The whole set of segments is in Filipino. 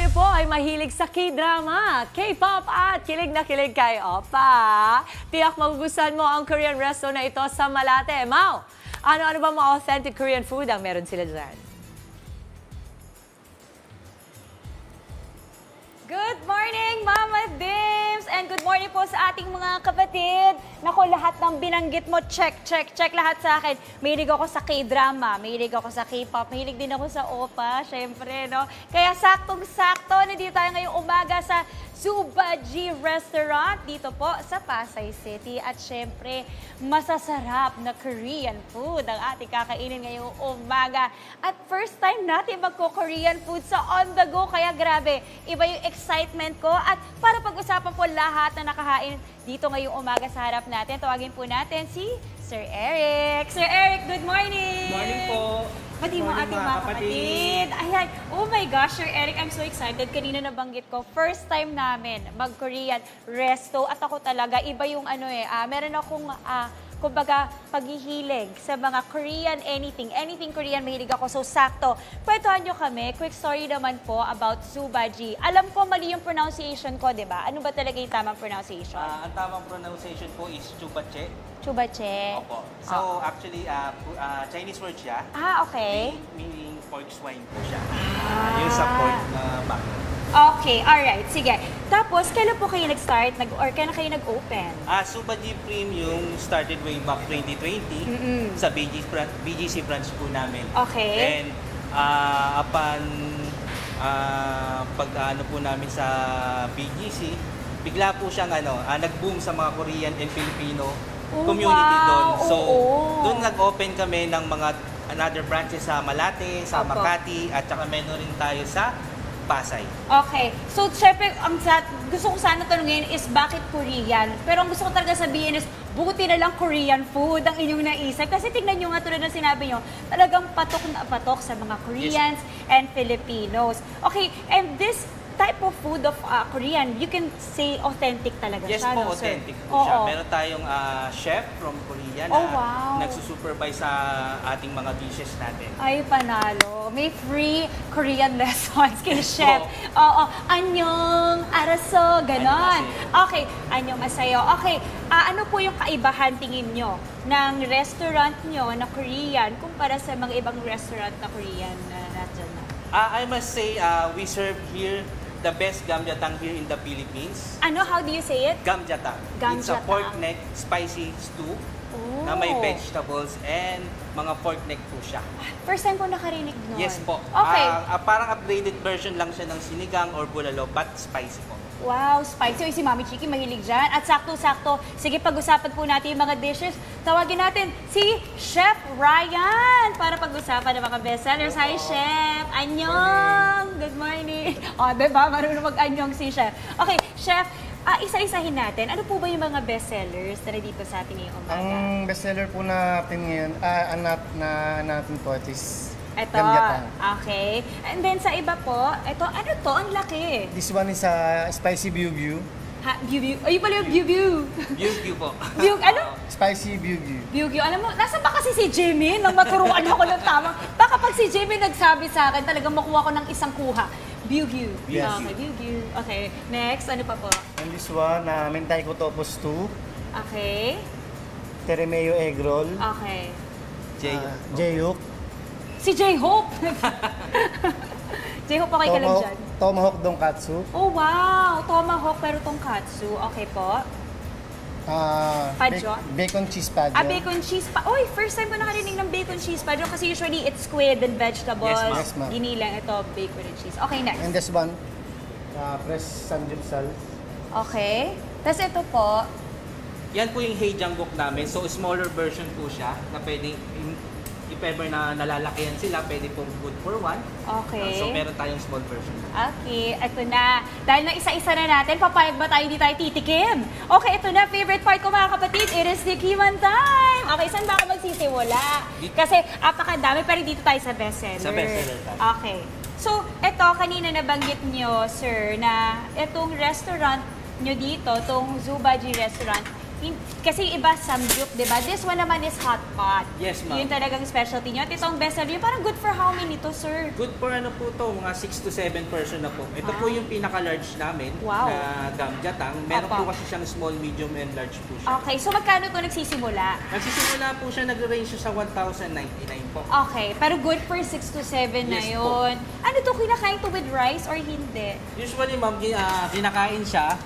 kayo po ay mahilig sa K-drama, K-pop at kilig na kilig kay Oppa, tiyak magugustuhan mo ang Korean resto na ito sa Malate. Mau, ano-ano ba mga authentic Korean food ang meron sila dyan? Good morning, Mama Dims! And good morning po sa ating mga kapatid. Naku, lahat ng binanggit mo, check lahat sa akin. Mahilig ako sa K-drama, mahilig ako sa K-pop, mahilig din ako sa Oppa, syempre, no? Kaya saktong-sakto, nandito tayo ngayong umaga sa Subaji Restaurant dito po sa Pasay City. At syempre, masasarap na Korean food ang ating kakainin ngayong umaga. At first time natin magko-Korean food sa on the go. Kaya grabe, iba yung excitement ko. At para pag-usapan po lahat na nakahain dito ngayong umaga sa harap natin, tawagin po natin si Sir Eric. Sir Eric, good morning! Good morning po! Pati mo ating mga kapatid. Ayan, oh my gosh, Sir Eric, I'm so excited. Kanina nabanggit ko, first time namin mag-Korean resto. At ako talaga, iba yung meron akong, kumbaga, paghihilig sa mga Korean anything Korean, mahilig ako. So, sakto. Kwentuhan nyo kami, quick story naman po about Subaji. Alam ko, mali yung pronunciation ko, di ba? Ano ba talaga yung tamang pronunciation? Ang tamang pronunciation po is chubache. Chubache. Opo. So, actually, Chinese word siya. Ah, okay. Meaning pork swine po siya. Yung sa pork na back. Okay, alright. Sige. Tapos, kailan po kayo nag-start? Or kailan kayo nag-open? Subaji Premium started way back 2020 sa BGC branch po namin. Okay. And upon pag-ano po namin sa BGC, bigla po siyang nag-boom sa mga Korean and Filipino community doon. So, doon nag-open kami ng mga another branches sa Malate, sa Makati, at saka meron rin tayo sa Pasay. Okay. So, syempre, gusto ko sana tanungin is bakit Korean? Pero ang gusto ko talaga sabihin is buti na lang Korean food ang inyong naisip. Kasi tignan nyo nga tulad na sinabi nyo, talagang patok na patok sa mga Koreans and Filipinos. Okay, and this type of food of Korean, you can say authentic talaga Yes siya, po, no, authentic sir? po siya. Meron tayong chef from Korea na nagsusupervise sa ating mga dishes natin. Ay, panalo. May free Korean lessons kay chef. Oo. Anyong araso, ganon. Okay, anyong asayo. Okay, ano po yung kaibahan tingin nyo ng restaurant nyo na Korean kumpara sa mga ibang restaurant na Korean na nandyan na? I must say, we serve here the best gamjatang here in the Philippines. Ano? How do you say it? Gamjatang. It's a pork neck spicy stew na may vegetables and mga pork neck po siya. First time ko nakarinig nun. Yes po. Okay. Parang upgraded version lang siya ng sinigang or bulalo, but spicy po. Wow, spicy. Oy, si Mami Chiki mahilig dyan. At sakto-sakto, sige, pag-usapan po natin yung mga dishes. Tawagin natin si Chef Ryan para pag-usapan ng mga bestsellers. Hi, Chef! Annyeong! Good morning! O, diba? Marunong mag-annyeong si Chef. Okay, Chef, isa-isahin natin. Ano po ba yung mga bestsellers na dito sa atin ngayong umaga? Ang bestseller po natin ngayon, natin po, it is ito, gamjatang. okay. And then sa iba po, ito, ano to? Ang laki. This one is spicy biu-biu. Biu-biu. Ay, pala yung biu-biu. Biu-biu po. Biu, ano? Spicy biu-biu. Biu-biu. Alam mo, nasa ba kasi si Jimmy nang maturuan ako ng tamang? Baka pag si Jimmy nagsabi sa akin, talagang makuha ko ng isang kuha. Biu-biu. Yes. Okay, biu-biu. Okay, next, ano pa po? And this one, mentaiko tofu stew. Okay. Teremeo egg roll. Okay. Jeyuk. Si J-Hope! J-Hope, okay ka lang dyan? Tomahawk donkatsu. Oh, wow! Tomahawk pero tonkatsu. Okay po. Padjo? Bacon cheese padjo. Bacon cheese pa. Oy, first time ko nakarinig ng bacon cheese padjo kasi usually it's squid and vegetables. Yes, ma'am. Ginilang ito, bacon and cheese. Okay, next. And this one, fresh samgyeopsal. Okay. Tapos ito po, Yan po yung Hejangguk namin. So, smaller version po siya na pwedeng if ever na nalalakihan sila, pwede pong good for one. okay. So, meron tayong small version. Okay, ito na. Dahil na isa-isa na natin, papayag ba tayo hindi tayo titikim? Okay, ito na. Favorite part ko mga kapatid, it is tikiman time! Okay, saan ba ako magsisimula? Kasi apakadami, pero dito tayo sa bestseller. Sa bestseller tayo. Okay. So, ito, kanina nabanggit nyo, sir, na itong restaurant nyo dito, itong Subaji Restaurant, Kasi yung iba samgyup, di ba? This one naman is hot pot. Yes, ma'am. Yun talagang specialty nyo. At itong bestseller, yung parang good for how many to, sir? Good for ano po to, mga 6 to 7 person na po. Ito po yung pinaka-large namin Wow. na gamjatang. Meron Opo. po kasi siyang small, medium, and large po siya. Okay, so magkano to nagsisimula? Nagsisimula po siya, nag-range siya sa 1,099 po. Okay, pero good for 6 to 7 na Yes po. yun. Ano to, kinakain to with rice or hindi? Usually, ma'am, kinakain siya.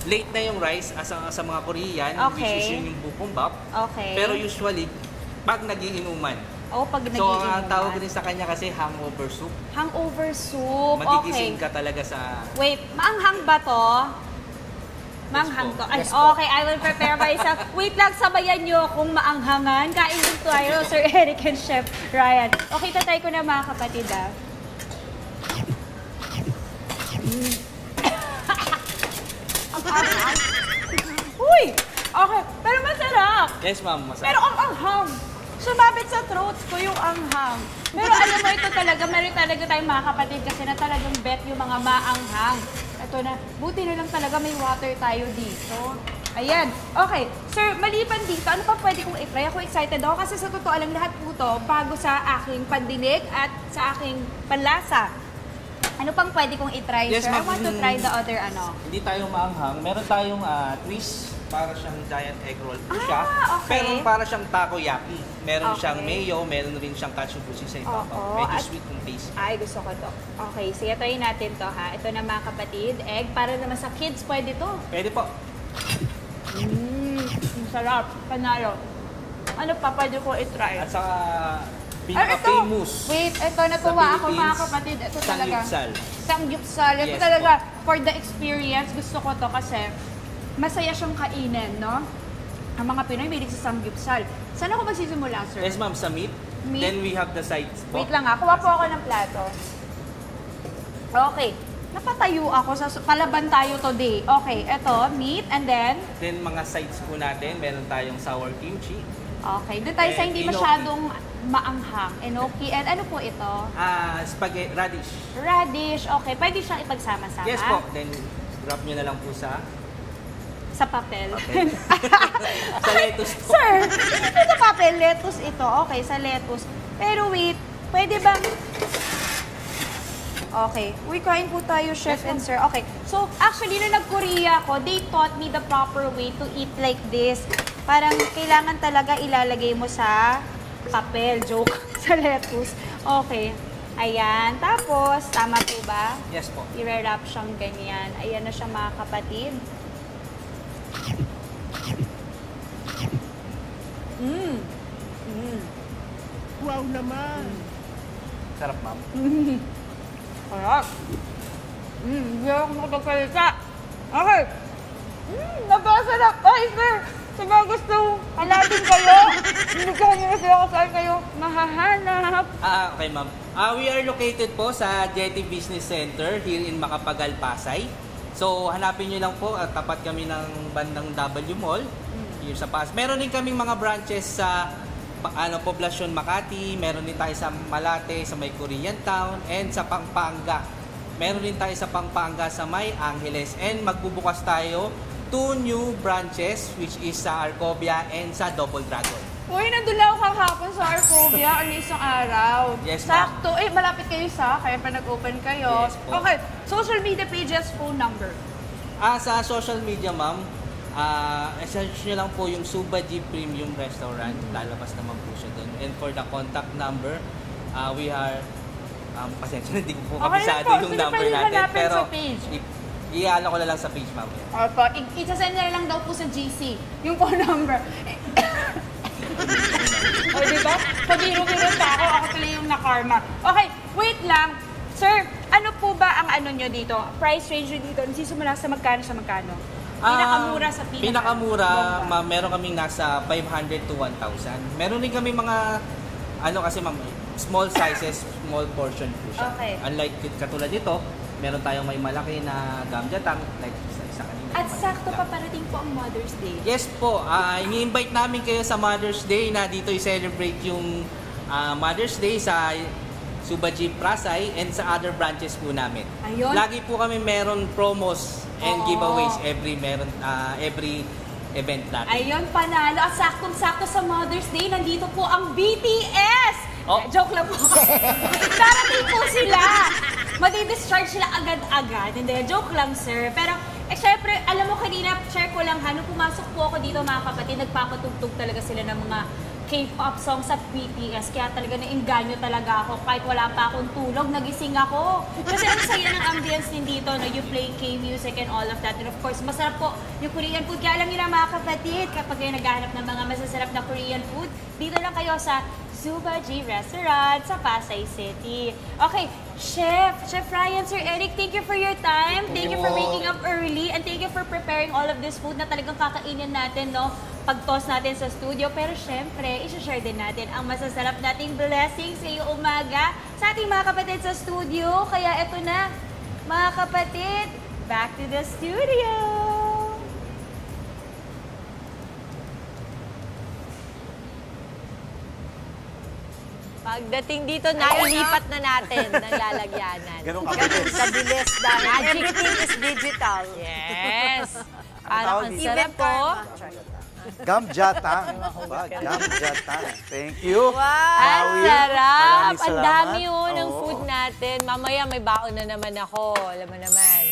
Late na yung rice sa mga Korean, Okay. which is yun yung bukumbap. Okay. Pero usually, pag nagiinuman. pag So, nagiinuman. ang tawag rin sa kanya kasi hangover soup. Hangover soup. Magigising Okay. ka talaga sa... Wait, maanghang ba to? Maanghang to. Ay, Yes po. okay, I will prepare myself. Wait lang, sabayan nyo kung maanghangan. Kain din tayo, Sir Eric and Chef Ryan. Okay, tatry ko na mga kapatid, ah. Uy! Okay, pero masarap. Yes, ma'am. Masarap. Pero ang anghang. Sumabit sa throat ko yung anghang. Pero alam mo, ito talaga, meron talaga tayong mga kapatid kasi na talagang bet yung mga maanghang. Ito na, buti na lang talaga may water tayo dito. Ayan. Okay. Sir, maliban dito, ano pa pwede kong i-try? Ako excited ako kasi sa totoo lang lahat po to bago sa aking pandinig at sa aking panlasa. Ano pang pwede kong i-try, Yes, sir? I ma'am. want to try the other ano. Hindi tayo maanghang. Meron tayong twist. Para siyang giant egg roll po siya. okay. Pero para siyang takoyaki. Meron Okay. siyang mayo, meron rin siyang katsubushi sa ibabaw. Oo, Medyo at- sweet yung taste. Ay, gusto ko to. Okay, sige, try natin to ha. Ito na mga kapatid, egg. Para naman sa kids, pwede to. Pwede po. Sarap. Panalo. Ano pa pwede ko i-try? At saka Ay, ito! pinaka-famous. Wait, ito natuwa Sa ako mga Philippines, kapatid. Ito talaga. Samgyupsal. Samgyupsal. Ito Yes talaga, for the experience, gusto ko to kasi masaya siyang kainin, no? Ang mga Pinoy mahilig sa samgyupsal. Saan ako magsisimula, sir? Yes, ma'am, sa meat. Meat? Then we have the sides po. Wait lang ha, kuha po ako ng plato. Okay. Napatayo ako sa palaban tayo today. Okay, eto, meat, and then, Then mga sides po natin, meron tayong sour kimchi. okay, doon tayo sa And hindi enoki. masyadong maanghang. Enoki, and ano po ito? Spaghetti radish. Radish, okay. Pwede siyang ipagsama-sama? Yes po. Then wrap nyo na lang po sa Papel. sa lettuce po. Sir, ito sa papel, lettuce ito. Okay, sa lettuce. Pero wait, pwede bang... Okay. Uy, kain po tayo, chef and sir. Okay. So, actually, nung nag-Korea ako, they taught me the proper way to eat like this. Parang kailangan talaga ilalagay mo sa papel. Joke. Sa lettuce. Okay. Ayan. Tapos, tama po ba? Yes po. I-wrap siyang ganyan. Ayan na siya mga kapatid. Wow naman! Sarap, ma'am. Sarap. Hindi ako makapagsalita. Okay. Napakasarap. Ay, sir. Sa mga gusto hanapin kayo, hindi ko nyo na sila kung saan kayo mahahanap. Okay, ma'am. We are located po sa Jetty Business Center here in Macapagal, Pasay. So, hanapin nyo lang po at tapat kami ng bandang W Mall here sa Pasay. Meron din kaming mga branches sa Poblacion, Makati. Meron din tayo sa Malate, sa may Korean Town, and sa Pampanga. Meron din tayo sa Pampanga sa may Angeles. And magbubukas tayo 2 new branches, which is sa Arcobia and sa Double Dragon. Uy, nandun lang ako kakapon sa Arcobia or isang araw. Yes, ma'am. Sakto. Eh, malapit kayo sa akin pa nag-open kayo. Yes po. Okay. Social media pages, phone number. Sa social media, ma'am, search nyo lang po yung Subaji Premium Restaurant. Lalabas naman po siya doon. And for the contact number, we are, pasensya na, hindi ko po Okay lang kabisado po. yung Sige, number pwede natin. hanapin Pero, sa page. i-ano ko na lang sa page, ma'am. Opo, i-send na lang daw po sa GC yung phone number. O, diba? Pag-iro-iro pa ako tuloy yung na-karma. Okay, wait lang. Sir, ano po ba ang ano nyo dito? Price range nyo dito? Nagsisimula sa magkano sa magkano? Pinakamura sa Pinakamura, bomba. ma'am, meron kaming nasa 500 to 1,000. Meron din kami mga, kasi ma'am, small sizes, small portion po siya. Okay. Unlike katulad dito, meron tayong may malaki na gamjatang, like isa kanina. At sakto pa parating po ang Mother's Day. Yes po, ini-invite namin kayo sa Mother's Day na dito i-celebrate yung Mother's Day sa Subaji Pasay and sa other branches po namin. Ayun. Lagi po kami meron promos and Oo. giveaways every event natin. Ayun, panalo. At saktong-sakto sa Mother's Day, nandito po ang BTS! Oh. Joke lang po. Darating po sila. Madi-discharge sila agad-agad. Hindi, joke lang, sir. Pero, syempre, alam mo kanina, share ko lang ha, nung pumasok po ako dito mga kapatid, nagpapatugtog talaga sila ng mga K-pop songs sa BTS. Kaya talaga nainganyo talaga ako. Kahit wala pa akong tulog, nagising ako. Kasi ang saya ng ambience din dito, na you play K-music and all of that. And of course, masarap po yung Korean food. Kaya alam niyo na mga kapatid, kapag kayo naghahanap ng mga masasarap na Korean food, dito lang kayo sa Subaji Restaurant sa Pasay City. Okay, Chef Ryan, Sir Eric, thank you for your time. Thank you for waking up early and thank you for preparing all of this food na talagang kakainin natin, no? Pag-toss natin sa studio. Pero syempre, i-share din natin ang masasarap nating blessings sa iyong umaga sa ating mga kapatid sa studio. Kaya eto na, mga kapatid, back to the studio! Pagdating dito, nailipat na natin ng lalagyanan. Ganun kabilis. Kabilis dahil Everything everything is digital. Yes. Parang ang tawag sarap po. Gamjatang. Gamjatang. Thank you. Wow! Ang Maui, sarap! maraming Ang salamat. dami ng Oo. food natin. Mamaya may baon na naman ako. Alam mo naman.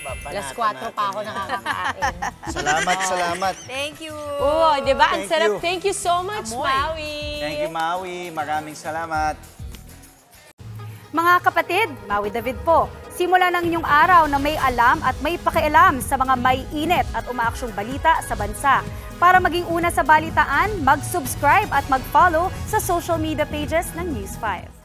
Alas 4 pa ako nakakakain. Salamat. Thank you. Oo, di ba? Ang Thank sarap. you. Thank you so much, Amoy. Maui. Thank you, Maui. Maraming salamat. Mga kapatid, Maui David po. Simula ng inyong araw na may alam at may pakialam sa mga may init at umaaksyong balita sa bansa. Para maging una sa balitaan, mag-subscribe at mag-follow sa social media pages ng News 5.